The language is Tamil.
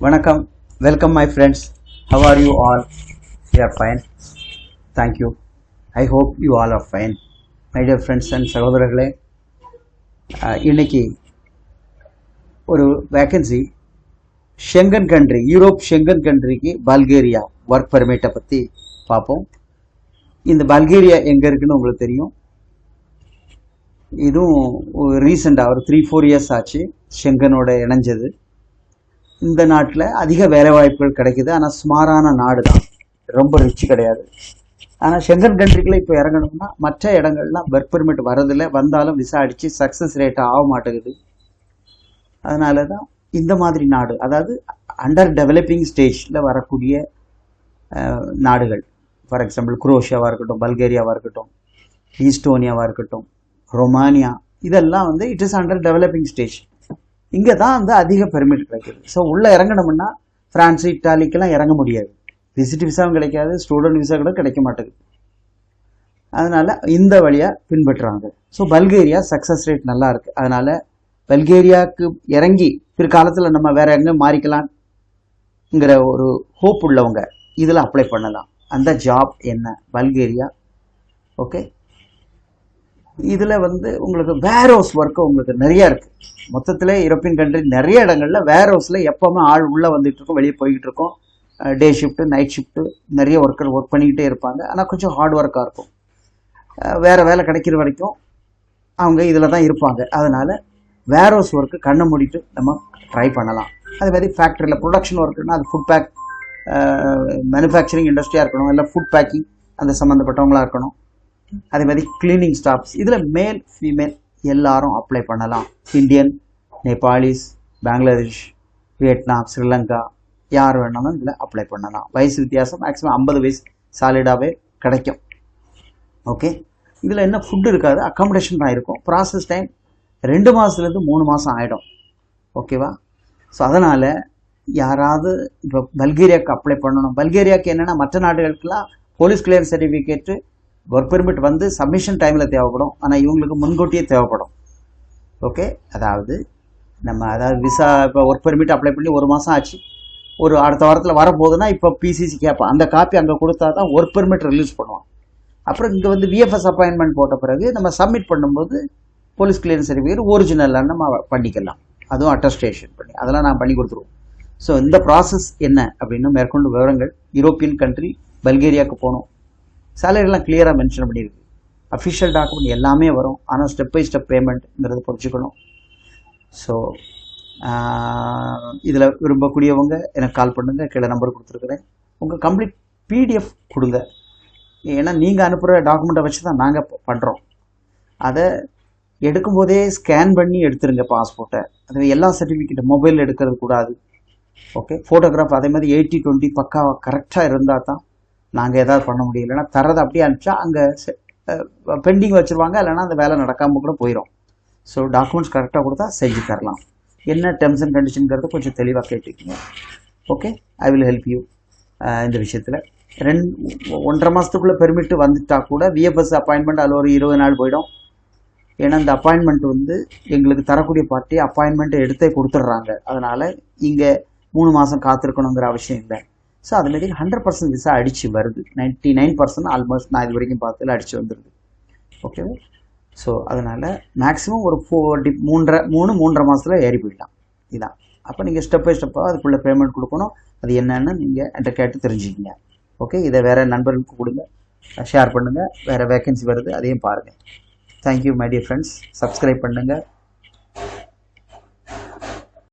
Vanakkam, welcome my friends. How are you all? We are fine. Thank you. I hope you all are fine. My dear friends and சகோதரர்களே, இன்னைக்கு ஒரு vacancy Schengen country, Europe Schengen கண்ட்ரிக்கு பல்கேரியா ஒர்க் பெர்மிட்டை பற்றி பார்ப்போம். இந்த பல்கேரியா எங்கே இருக்குன்னு உங்களுக்கு தெரியும். இதுவும் ரீசெண்டாக ஒரு 3-4 இயர்ஸ் ஆச்சு ஷெங்கனோட இணைஞ்சது. இந்த நாட்டில் அதிக வேலைவாய்ப்புகள் கிடைக்குது. ஆனால் சுமாரான நாடு தான், ரொம்ப ரிச் கிடையாது. ஆனால் ஷெங்கன் கண்ட்ரிக்குள்ள இப்போ இறங்கணும்னா மற்ற இடங்கள்லாம் ஒர்க் பெர்மிட் வரதில்லை, வந்தாலும் விசா அடித்து சக்ஸஸ் ரேட் ஆக மாட்டேங்குது. அதனால தான் இந்த மாதிரி நாடு, அதாவது அண்டர் டெவலப்பிங் ஸ்டேஜில் வரக்கூடிய நாடுகள், ஃபார் எக்ஸாம்பிள் குரோஷியாவாக இருக்கட்டும், பல்கேரியாவாக இருக்கட்டும், ஈஸ்டோனியாவாக இருக்கட்டும், ரொமானியா, இதெல்லாம் வந்து it is under developing stage. இங்கே தான் வந்து அதிக பெர்மிட் கிடைக்கிது. ஸோ உள்ளே இறங்கணும்னா ஃப்ரான்ஸ், இட்டாலிக்கெல்லாம் இறங்க முடியாது. விசிட் விசாவும் கிடைக்காது, ஸ்டூடெண்ட் விசா கூட கிடைக்க மாட்டேங்குது. அதனால் இந்த வழியாக பின்பற்றுறாங்க. ஸோ பல்கேரியா சக்ஸஸ் ரேட் நல்லா இருக்குது. அதனால் பல்கேரியாவுக்கு இறங்கி பிற்காலத்தில் நம்ம வேறு எங்கே மாறிக்கலாம்ங்கிற ஒரு ஹோப் உள்ளவங்க இதில் அப்ளை பண்ணலாம். அந்த ஜாப் என்ன? பல்கேரியா. ஓகே, இதில் வந்து உங்களுக்கு வேர் ஹவுஸ் ஒர்க்கு உங்களுக்கு நிறையா இருக்குது. மொத்தத்தில் யூரோப்பியன் கண்ட்ரி நிறைய இடங்களில் வேர் ஹவுஸில் எப்போவுமே ஆள் உள்ளே வந்துட்டு இருக்கோம், வெளியே போய்கிட்டு இருக்கோம். டே ஷிஃப்ட்டு, நைட் ஷிஃப்ட்டு, நிறைய ஒர்க்கர் ஒர்க் பண்ணிக்கிட்டே இருப்பாங்க. ஆனால் கொஞ்சம் ஹார்ட் ஒர்க்காக இருக்கும். வேறு வேலை கிடைக்கிற வரைக்கும் அவங்க இதில் தான் இருப்பாங்க. அதனால் வேர் ஹவுஸ் ஒர்க்கு கண்ணை மூடிட்டு நம்ம ட்ரை பண்ணலாம். அதே மாதிரி ஃபேக்ட்ரியில் ப்ரொடக்ஷன் ஒர்க்குன்னா அது ஃபுட் பேக், மேனுஃபேக்சரிங் இண்டஸ்ட்ரியாக இருக்கணும், இல்லை ஃபுட் பேக்கிங் அந்த சம்மந்தப்பட்டவங்களாக இருக்கணும். அதே மாதிரி கிளீனிங் ஸ்டாஃப்ஸ், இதில் மேல் ஃபீமேல் எல்லாரும் அப்ளை பண்ணலாம். Indian, Nepalese, Bangladesh, Vietnam, Sri Lanka, யார் வேணாலும் இதில் அப்ளை பண்ணலாம். வயசு வித்தியாசம் மேக்ஸிமம் 50 வயசு சாலிடாகவே கிடைக்கும். ஓகே, இதில் என்ன ஃபுட்டு இருக்காது, அக்காமடேஷன் தான் இருக்கும். ப்ராசஸ் டைம் 2 மாதத்துலேருந்து 3 மாதம் ஆகிடும். ஓகேவா? ஸோ அதனால் யாராவது இப்போ பல்கேரியாவுக்கு அப்ளை பண்ணணும். பல்கேரியாவுக்கு என்னென்னா மற்ற நாடுகளுக்கெல்லாம் police clear certificate work permit வந்து சப்மிஷன் டைமில் தேவைப்படும். ஆனால் இவங்களுக்கு முன்கூட்டியே தேவைப்படும். ஓகே, அதாவது விசா இப்போ ஒர்க் பெர்மிட் அப்ளை பண்ணி 1 மாதம் ஆச்சு, ஒரு அடுத்த வாரத்தில் வரப்போகுதுன்னா இப்போ பிசிசி கேட்பான். அந்த காப்பி அங்கே கொடுத்தா தான் ஒர்க் பெர்மிட் ரிலீஸ் பண்ணுவான். அப்புறம் இங்கே வந்து விஎஃப்எஸ் அப்பாயின்மெண்ட் போட்ட பிறகு நம்ம சப்மிட் பண்ணும்போது போலீஸ் கிளியரன்ஸ் சர்டிஃபிகேட் ஒரிஜினலாக நம்ம பண்ணிக்கலாம். அதுவும் அட்டஸ்டேஷன் பண்ணி அதெல்லாம் நான் பண்ணி கொடுத்துருவோம். ஸோ இந்த ப்ராசஸ் என்ன அப்படின்னு மேற்கொண்டு விவரங்கள். யூரோப்பியன் கண்ட்ரி பல்கேரியாவுக்கு போகணும். சேலரிலாம் கிளியராக மென்ஷன் பண்ணியிருக்கு. அஃபிஷியல் டாக்குமெண்ட் எல்லாமே வரும். ஆனால் ஸ்டெப் பை ஸ்டெப் பேமெண்ட்ங்கிறது புரிஞ்சுக்கணும். ஸோ இதில் விரும்பக்கூடியவங்க எனக்கு கால் பண்ணுங்கள், கீழே நம்பர் கொடுத்துருக்குறேன். உங்கள் கம்ப்ளீட் பிடிஎஃப் கொடுங்க. ஏன்னா நீங்கள் அனுப்புகிற டாக்குமெண்ட்டை வச்சு தான் நாங்கள் பண்ணுறோம். அதை எடுக்கும்போதே ஸ்கேன் பண்ணி எடுத்துருங்க பாஸ்போர்ட்டை. அது எல்லா சர்டிஃபிகேட் மொபைலில் எடுக்கிறது கூடாது. ஓகே, ஃபோட்டோகிராஃப் அதே மாதிரி 80-20 பக்காவாக கரெக்டாக இருந்தால் தான் நாங்கள் எதாவது பண்ண முடியும். இல்லைனா தரதை அப்படியே அனுப்பிச்சா அங்கே பெண்டிங் வச்சுருவாங்க, இல்லைனா அந்த வேலை நடக்காமல் கூட போயிடும். ஸோ டாக்குமெண்ட்ஸ் கரெக்டாக கொடுத்தா செஞ்சு தரலாம். என்ன டெர்ம்ஸ் அண்ட் கண்டிஷனுங்கிறத கொஞ்சம் தெளிவாக கேட்டுக்கிங்க. Okay, I will help you இந்த விஷயத்தில். 1.5 மாதத்துக்குள்ளே பெர்மிட்டு வந்துட்டா கூட விஎஃப்எஸ் அப்பாயின்மெண்ட் அதில் ஒரு 20 நாள் போயிடும். ஏன்னா இந்த அப்பாயின்மெண்ட் வந்து எங்களுக்கு தரக்கூடிய பார்ட்டி அப்பாயின்மெண்ட்டை எடுத்தே கொடுத்துட்றாங்க. அதனால் இங்கே 3 மாதம் காத்திருக்கணுங்கிற அவசியம் இல்லை. ஸோ அதுமாரி 100% விசா அடித்து வருது. 99% ஆல்மோஸ்ட் நான் இது வரைக்கும் பார்த்ததில் அடித்து வந்துடுது. ஓகேவா? ஸோ அதனால் மேக்ஸிமம் ஒரு 3.5 மாதத்தில் ஏறி போயிடலாம். இதான். அப்போ நீங்கள் ஸ்டெப் பை ஸ்டெப்பாக அதுக்குள்ளே பேமெண்ட் கொடுக்கணும். அது என்னென்னு நீங்கள் என்கிட்ட கேட்டு தெரிஞ்சுக்கிங்க. ஓகே, இதை வேறு நண்பர்களுக்கு கொடுங்க, ஷேர் பண்ணுங்கள். வேறு வேக்கன்சி வருது, அதையும் பாருங்கள். Thank you my dear friends. Subscribe பண்ணுங்கள்.